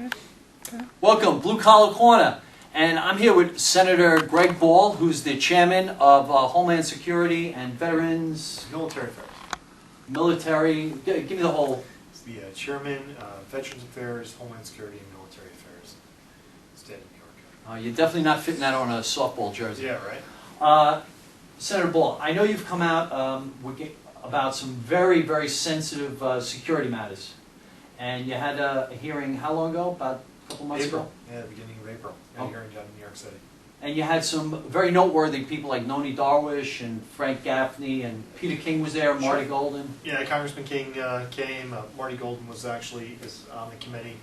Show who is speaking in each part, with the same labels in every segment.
Speaker 1: Good. Good.
Speaker 2: Welcome, Blue Collar Corner. And I'm here with Senator Greg Ball, who's the chairman of Homeland Security and Veterans...
Speaker 3: Military Affairs.
Speaker 2: Military... Give me the whole...
Speaker 3: It's the chairman, Veterans Affairs, Homeland Security, and Military Affairs. State of New York.
Speaker 2: you're definitely not fitting that on a softball jersey.
Speaker 3: Yeah, right.
Speaker 2: Senator Ball, I know you've come out about some very, very sensitive security matters. And you had a hearing how long ago? About a couple months ago?
Speaker 3: Yeah, the beginning of April. Had a hearing down in New York City.
Speaker 2: And you had some very noteworthy people like Noni Darwish and Frank Gaffney, and Peter King was there, Marty Golden.
Speaker 3: Yeah, Congressman King came. Marty Golden was actually on the committee.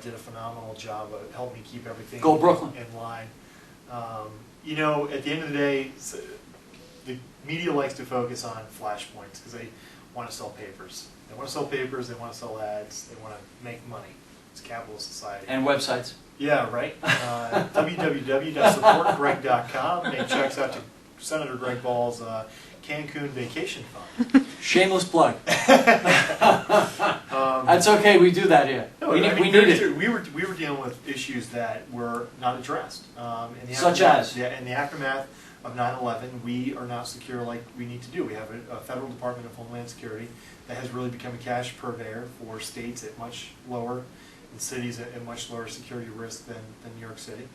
Speaker 3: Did a phenomenal job of helping me keep everything
Speaker 2: Go Brooklyn.
Speaker 3: in line. You know, at the end of the day, the media likes to focus on flashpoints because they want to sell papers. They want to sell papers, they want to sell ads, they want to make money. It's a capitalist society.
Speaker 2: And websites.
Speaker 3: Yeah, right. www.supportgreg.com. Make checks out to Senator Greg Ball's Cancun vacation fund.
Speaker 2: Shameless plug. That's okay, we do that here.
Speaker 3: No,
Speaker 2: we need it.
Speaker 3: We were dealing with issues that were not addressed. In the
Speaker 2: Such
Speaker 3: aftermath,
Speaker 2: as?
Speaker 3: Yeah, in the aftermath of 9/11, we are not secure like we need to do. We have a federal Department of Homeland Security that has really become a cash purveyor for states at much lower, and cities at much lower security risk than New York City.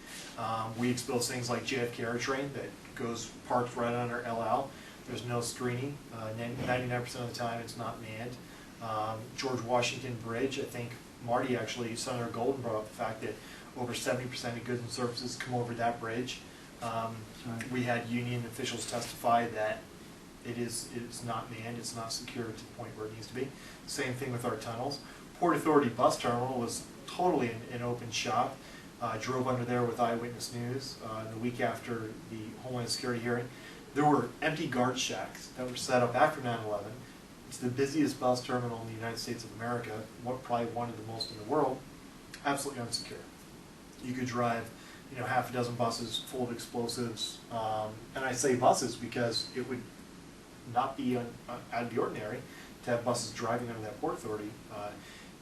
Speaker 3: We expose things like JFK Air Train that goes parked right under El Al. There's no screening. 99% of the time it's not manned. George Washington Bridge, I think Marty actually, Senator Golden brought up the fact that over 70% of goods and services come over that bridge. We had union officials testify that it's not manned, it's not secure to the point where it needs to be. Same thing with our tunnels. Port Authority bus terminal was totally an open shop. Drove under there with Eyewitness News the week after the Homeland Security hearing. There were empty guard shacks that were set up after 9/11. It's the busiest bus terminal in the United States of America, probably one of the most in the world, absolutely unsecure. You could drive, half a dozen buses full of explosives, and I say buses because it would not be out of the ordinary to have buses driving under that Port Authority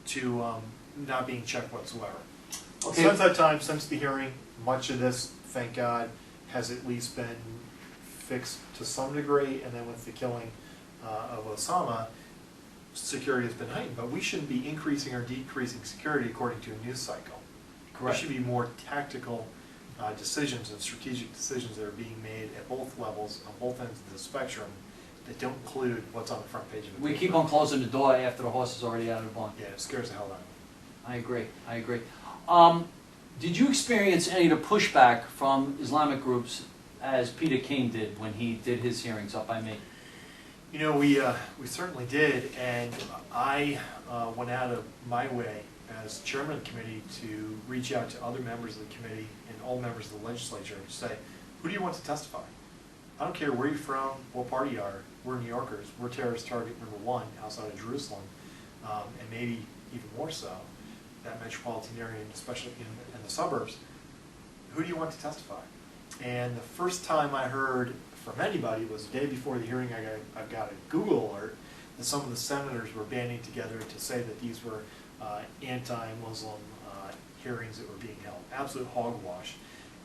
Speaker 3: to not being checked whatsoever. Okay. Since that time, since the hearing, much of this, thank God, has at least been fixed to some degree, and then with the killing of Osama, security has been heightened. But we shouldn't be increasing or decreasing security according to a news cycle. Correct. There should be more tactical decisions and strategic decisions that are being made at both levels, on both ends of the spectrum, that don't include what's on the front page of the paper.
Speaker 2: We keep on closing the door after the horse is already out of the barn.
Speaker 3: Yeah, it scares the hell out of me.
Speaker 2: I agree. I agree. Did you experience any of the pushback from Islamic groups as Peter King did when he did his hearings up by me?
Speaker 3: We certainly did, and I went out of my way as chairman of the committee to reach out to other members of the committee and all members of the legislature to say, who do you want to testify? I don't care where you're from, what party you are, we're New Yorkers, we're terrorist target number one outside of Jerusalem, and maybe even more so, that metropolitan area, especially in the suburbs. Who do you want to testify? And the first time I heard from anybody was the day before the hearing. I got a Google alert that some of the senators were banding together to say that these were anti-Muslim hearings that were being held. Absolute hogwash.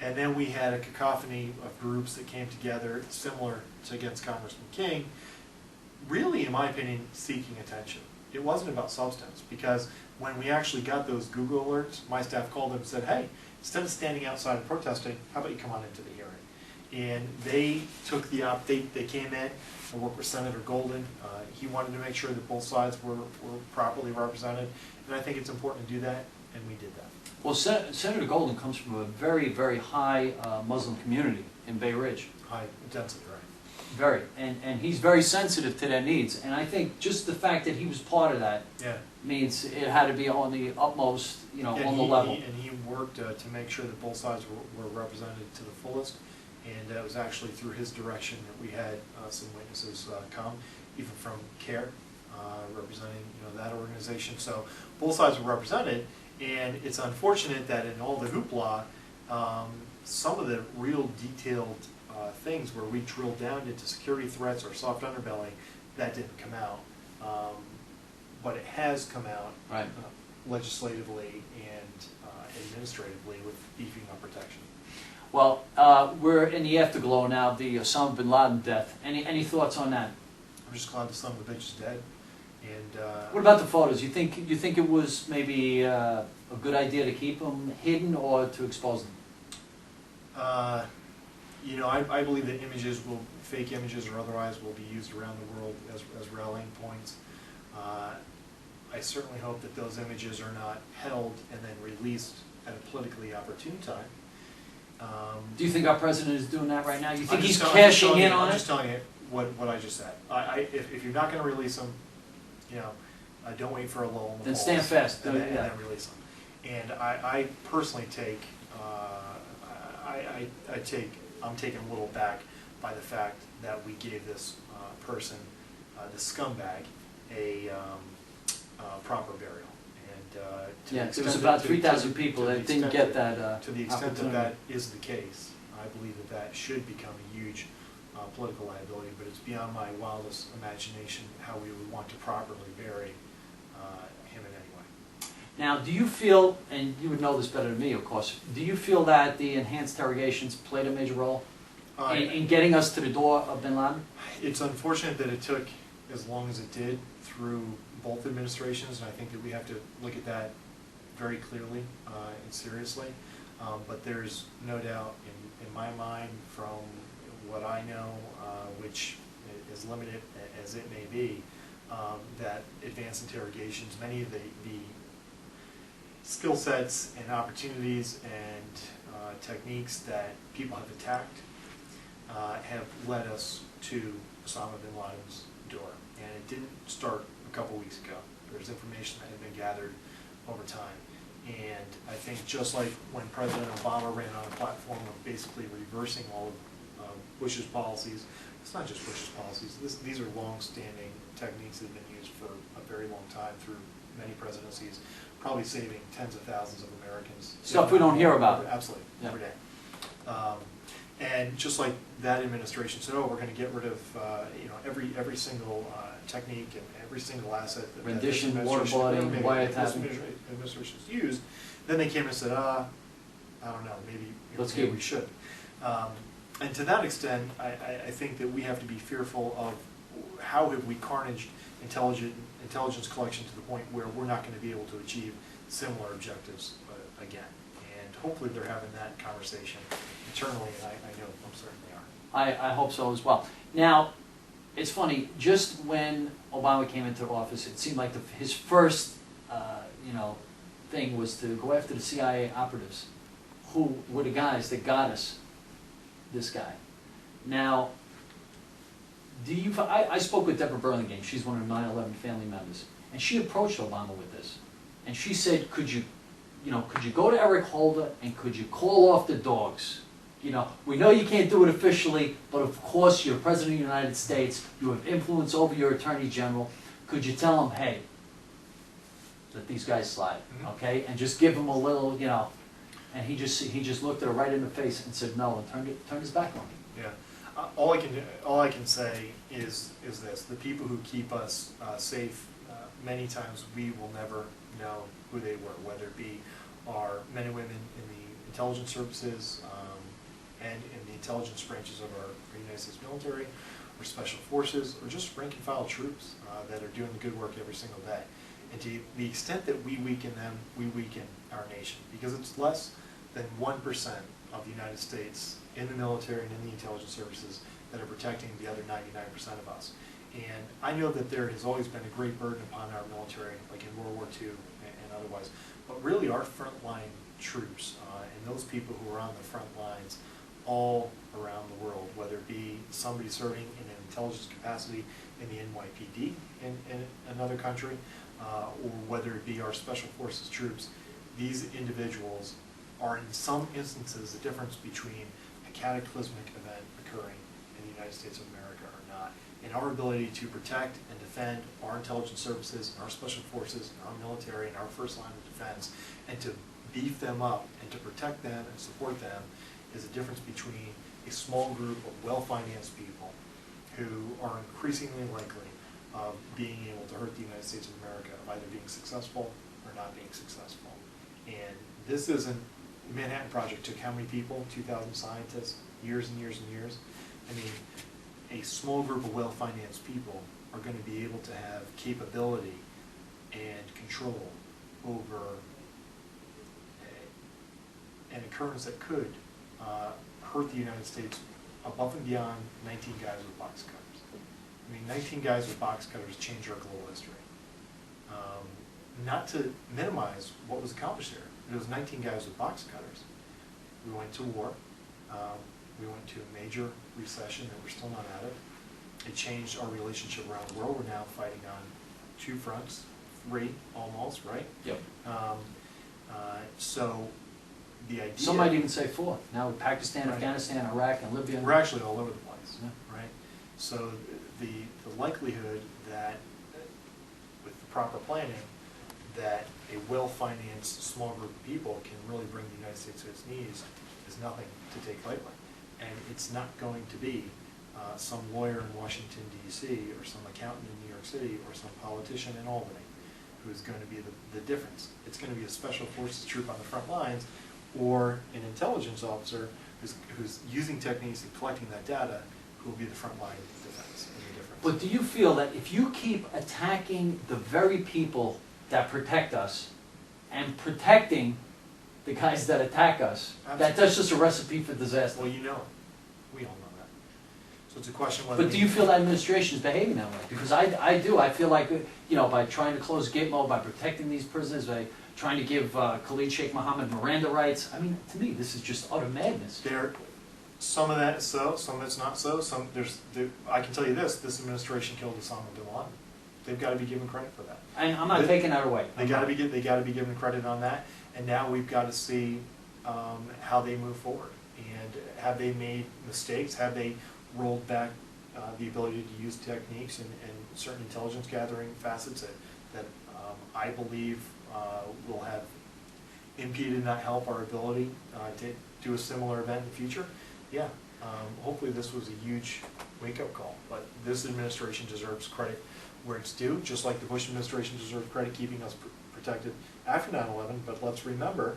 Speaker 3: And then we had a cacophony of groups that came together, similar to against Congressman King, really, in my opinion, seeking attention. It wasn't about substance, because when we actually got those Google alerts, my staff called them and said, hey, instead of standing outside and protesting, how about you come on into the hearing? And they took the they came in and worked with Senator Golden. He wanted to make sure that both sides were properly represented, and I think it's important to do that, and we did that.
Speaker 2: Well, Senator Golden comes from a very, very high Muslim community in Bay Ridge.
Speaker 3: High density, right.
Speaker 2: Very, and he's very sensitive to their needs, and I think just the fact that he was part of that means it had to be on the utmost, on the level.
Speaker 3: And he worked to make sure that both sides were represented to the fullest, and it was actually through his direction that we had some witnesses come, even from CARE, representing that organization. So both sides were represented, and it's unfortunate that in all the hoopla, some of the real detailed things where we drilled down into security threats or soft underbelly, that didn't come out. But it has come out.
Speaker 2: Right.
Speaker 3: legislatively and administratively with beefing up protection.
Speaker 2: Well, we're in the afterglow now of the Osama bin Laden death. Any thoughts on that?
Speaker 3: I'm just glad the son of the bitch is dead. And
Speaker 2: What about the photos? You think it was maybe a good idea to keep them hidden or to expose them?
Speaker 3: you know, I believe that fake images or otherwise, will be used around the world as rallying points. I certainly hope that those images are not held and then released at a politically opportune time.
Speaker 2: Do you think our president is doing that right now? You think he's
Speaker 3: I'm
Speaker 2: cashing in on
Speaker 3: I'm
Speaker 2: it?
Speaker 3: just telling you what I just said. If you're not going to release them, you know, don't wait for a lull in the
Speaker 2: Then
Speaker 3: polls
Speaker 2: stand fast.
Speaker 3: and then release them. And I personally take, I'm taken a little back by the fact that we gave this person, this scumbag, a proper burial. And
Speaker 2: Yeah, there was about 3,000 people that didn't get that
Speaker 3: to the extent
Speaker 2: opportunity.
Speaker 3: that is the case, I believe that should become a huge political liability, but it's beyond my wildest imagination how we would want to properly bury him in any way.
Speaker 2: Now, do you feel, and you would know this better than me, of course, do you feel that the enhanced interrogations played a major role in getting us to the door of bin Laden?
Speaker 3: It's unfortunate that it took as long as it did through both administrations, and I think that we have to look at that very clearly and seriously. But there's no doubt in my mind, from what I know, which is limited as it may be, that advanced interrogations, many of the skill sets and opportunities and techniques that people have attacked have led us to Osama bin Laden's door. And it didn't start a couple weeks ago. There's information that had been gathered over time. And I think just like when President Obama ran on a platform of basically reversing all of Bush's policies, it's not just Bush's policies, these are long-standing techniques that have been used for a very long time through many presidencies, probably saving tens of thousands of Americans.
Speaker 2: Stuff we don't hear about.
Speaker 3: Absolutely,
Speaker 2: Yeah.
Speaker 3: every day. And just like that administration said, oh, we're going to get rid of you know, every single technique and every single asset that
Speaker 2: Rendition,
Speaker 3: this
Speaker 2: waterboarding, wiretapping.
Speaker 3: administration's used. Then they came and said, I don't know, maybe we should. And to that extent, I think that we have to be fearful of how have we carnaged intelligence collection to the point where we're not going to be able to achieve similar objectives again. And hopefully they're having that conversation internally, and I know I'm certain they are.
Speaker 2: I hope so as well. Now, it's funny, just when Obama came into office, it seemed like his first thing was to go after the CIA operatives, who were the guys that got us this guy. Now, I spoke with Deborah Burlingame, she's one of the 9/11 family members, and she approached Obama with this. And she said, could you go to Eric Holder and could you call off the dogs? You know, we know you can't do it officially, but of course you're President of the United States, you have influence over your Attorney General. Could you tell him, hey, let these guys slide, okay? And just give him a little, and he just looked at her right in the face and said no, and turned his back on me.
Speaker 3: Yeah, all I can say is this: the people who keep us safe, many times we will never know who they were, whether it be our men and women in the intelligence services and in the intelligence branches of our United States military, or special forces, or just rank and file troops that are doing the good work every single day. And to the extent that we weaken them, we weaken our nation, because it's less than 1% of the United States in the military and in the intelligence services that are protecting the other 99% of us. And I know that there has always been a great burden upon our military, like in World War II and otherwise, but really our frontline troops and those people who are on the front lines all around the world, whether it be somebody serving in an intelligence capacity in the NYPD in another country, or whether it be our special forces troops, these individuals are in some instances the difference between a cataclysmic event occurring in the United States of America or not. And our ability to protect and defend our intelligence services, and our special forces, and our military, and our first line of defense, and to beef them up and to protect them and support them is a difference between a small group of well-financed people who are increasingly likely of being able to hurt the United States of America, of either being successful are not being successful. And this isn't, the Manhattan Project took how many people? 2,000 scientists, years and years and years. I mean, a small group of well-financed people are going to be able to have capability and control over an occurrence that could hurt the United States above and beyond 19 guys with box cutters. I mean, 19 guys with box cutters changed our global history. Not to minimize what was accomplished there. It was 19 guys with box cutters. We went to war. We went to a major recession that we're still not out of. It changed our relationship around the world. We're now fighting on 2 fronts, 3 almost, right?
Speaker 2: Yep.
Speaker 3: So the idea...
Speaker 2: Some might even say 4. Now with Pakistan,
Speaker 3: Right.
Speaker 2: Afghanistan, Iraq, and Libya.
Speaker 3: We're actually all over the place,
Speaker 2: Yeah.
Speaker 3: right? So the likelihood that, with the proper planning, that a well-financed small group of people can really bring the United States to its knees is nothing to take lightly. And it's not going to be some lawyer in Washington, D.C., or some accountant in New York City, or some politician in Albany who's going to be the difference. It's going to be a special forces troop on the front lines, or an intelligence officer who's using techniques and collecting that data, who will be the front line defense and the difference.
Speaker 2: But do you feel that if you keep attacking the very people that protect us and protecting the guys that attack us, that's just a recipe for disaster?
Speaker 3: Well, you know it. We all know that. So it's a question whether...
Speaker 2: But do you feel that administration is behaving that way? Because I do. I feel like, you know, by trying to close Gitmo, by protecting these prisoners, by trying to give Khalid Sheikh Mohammed Miranda rights, I mean, to me, this is just utter madness.
Speaker 3: Some of that is so, some of it's not so. I can tell you this administration killed Osama bin Laden. They've got to be given credit for that.
Speaker 2: And I'm not taking that away.
Speaker 3: They got to be given credit on that. And now we've got to see how they move forward. And have they made mistakes? Have they rolled back the ability to use techniques and certain intelligence gathering facets that I believe will have impeded, not help our ability to do a similar event in the future? Yeah. Hopefully this was a huge wake-up call. But this administration deserves credit where it's due, just like the Bush administration deserved credit keeping us protected after 9/11. But let's remember,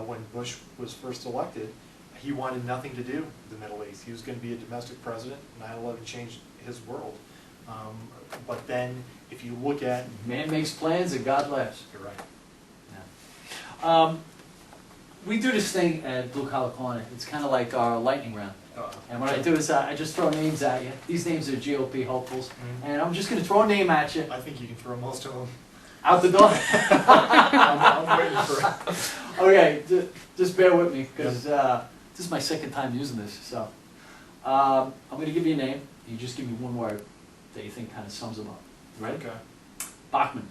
Speaker 3: when Bush was first elected, he wanted nothing to do with the Middle East. He was going to be a domestic president. 9/11 changed his world. But then, if you look at...
Speaker 2: Man makes plans and God laughs.
Speaker 3: You're right.
Speaker 2: Yeah. We do this thing at Blue Collar Corner. It's kind of like our lightning round. And what I do is I just throw names at you. These names are GOP hopefuls. And I'm just going to throw a name at you.
Speaker 3: I think you can throw most of them
Speaker 2: out the door.
Speaker 3: I'm waiting for it.
Speaker 2: Okay, just bear with me, because this is my second time using this. So I'm going to give you a name. You just give me one word that you think kind of sums them up. You ready?
Speaker 3: Okay.
Speaker 2: Bachman.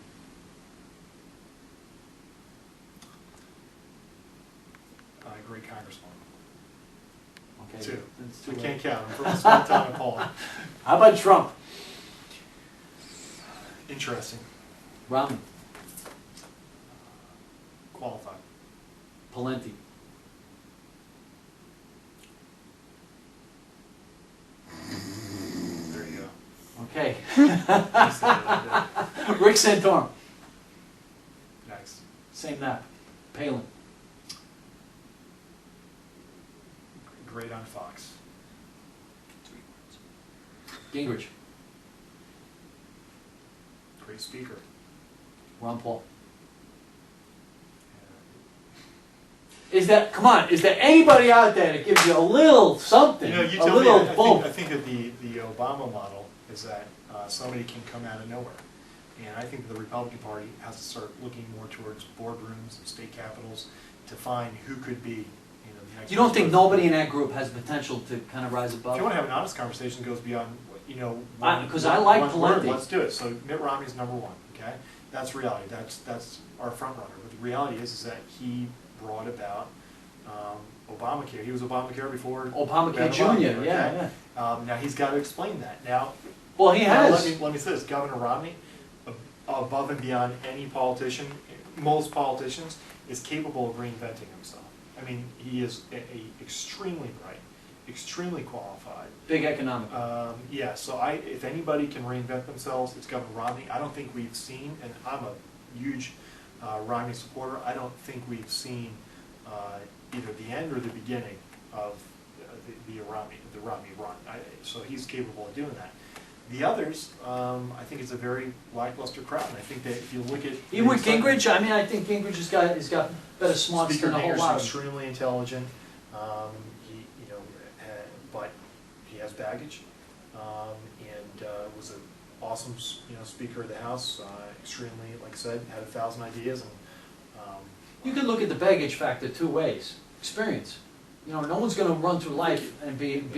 Speaker 3: Great congressman.
Speaker 2: Okay.
Speaker 3: 2.
Speaker 2: That's 2
Speaker 3: I
Speaker 2: words.
Speaker 3: can't count. I'm from a small town in Poland.
Speaker 2: How about Trump?
Speaker 3: Interesting.
Speaker 2: Romney.
Speaker 3: Qualified.
Speaker 2: Pawlenty.
Speaker 3: There you go.
Speaker 2: Okay.
Speaker 3: You said it.
Speaker 2: Rick Santorum.
Speaker 3: Next.
Speaker 2: Same nap. Palin.
Speaker 3: Great on Fox.
Speaker 2: Gingrich.
Speaker 3: Great speaker.
Speaker 2: Ron Paul. Is there anybody out there that gives you a little something,
Speaker 3: You know, you
Speaker 2: a
Speaker 3: tell
Speaker 2: little
Speaker 3: me,
Speaker 2: bump?
Speaker 3: I think that the Obama model is that somebody can come out of nowhere. And I think the Republican Party has to start looking more towards boardrooms and state capitals to find who could be, the next...
Speaker 2: You don't think nobody in that group has potential to kind of rise above?
Speaker 3: If you want to have an honest conversation, it goes beyond,
Speaker 2: Because I like
Speaker 3: one word.
Speaker 2: Pawlenty.
Speaker 3: Let's do it. So Mitt Romney's #1, okay? That's reality. That's our front runner. But the reality is that he brought about Obamacare. He was Obamacare before
Speaker 2: Obamacare Jr.,
Speaker 3: Obamacare,
Speaker 2: yeah.
Speaker 3: Now he's got to explain that. Now,
Speaker 2: Well, he has.
Speaker 3: let me say this. Governor Romney, above and beyond any politician, most politicians, is capable of reinventing himself. I mean, he is extremely bright, extremely qualified.
Speaker 2: Big economic.
Speaker 3: Yeah, so if anybody can reinvent themselves, it's Governor Romney. I don't think we've seen, and I'm a huge Romney supporter. I don't think we've seen either the end or the beginning of the Romney run. So he's capable of doing that. The others, I think it's a very lackluster crowd, and I think that if you look at...
Speaker 2: Even with Gingrich, I mean, I think Gingrich has got better smarts
Speaker 3: Speaker
Speaker 2: than a whole
Speaker 3: Gingrich
Speaker 2: lot
Speaker 3: is
Speaker 2: of them.
Speaker 3: extremely intelligent, but he has baggage, and was an awesome, Speaker of the House, extremely, like I said, had 1,000 ideas, and...
Speaker 2: You can look at the baggage factor two ways. Experience. No one's going to run through life and being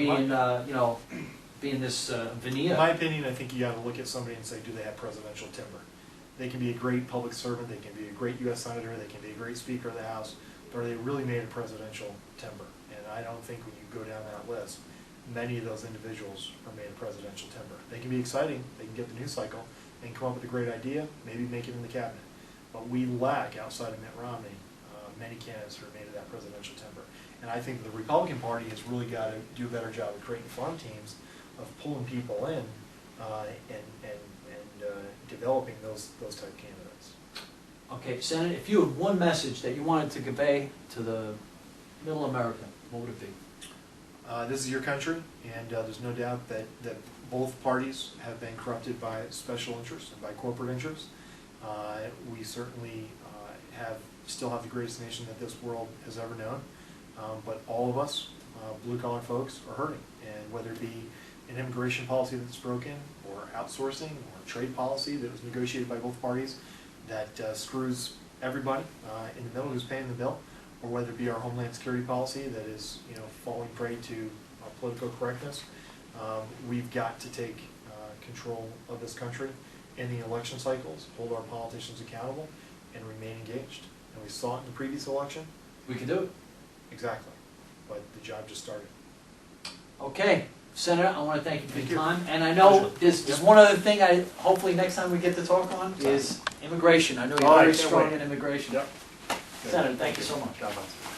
Speaker 2: this veneer.
Speaker 3: In my opinion, I think you got to look at somebody and say, do they have presidential timber? They can be a great public servant, they can be a great U.S. Senator, they can be a great Speaker of the House, but are they really made of presidential timber? And I don't think when you go down that list, many of those individuals are made of presidential timber. They can be exciting, they can get the news cycle, they can come up with a great idea, maybe make it in the cabinet. But we lack, outside of Mitt Romney, many candidates who are made of that presidential timber. And I think the Republican Party has really got to do a better job of creating farm teams, of pulling people in and developing those type candidates.
Speaker 2: Okay, Senator, if you had one message that you wanted to convey to the middle America, what would it be?
Speaker 3: This is your country, and there's no doubt that both parties have been corrupted by special interests and by corporate interests. We certainly still have the greatest nation that this world has ever known, but all of us, blue-collar folks, are hurting. And whether it be an immigration policy that's broken, or outsourcing, or trade policy that was negotiated by both parties that screws everybody in the middle who's paying the bill, or whether it be our homeland security policy that is falling prey to political correctness, we've got to take control of this country in the election cycles, hold our politicians accountable, and remain engaged. And we saw it in the previous election.
Speaker 2: We can do it.
Speaker 3: Exactly. But the job just started.
Speaker 2: Okay, Senator, I want to thank you for
Speaker 3: Thank
Speaker 2: your
Speaker 3: you.
Speaker 2: time. And I know
Speaker 3: Pleasure.
Speaker 2: there's one other thing hopefully next time we get to talk on is immigration. I know you're
Speaker 3: Oh, I
Speaker 2: very
Speaker 3: can't
Speaker 2: strong
Speaker 3: wait.
Speaker 2: in immigration.
Speaker 3: Yep.
Speaker 2: Senator, thank you so much.
Speaker 3: God bless.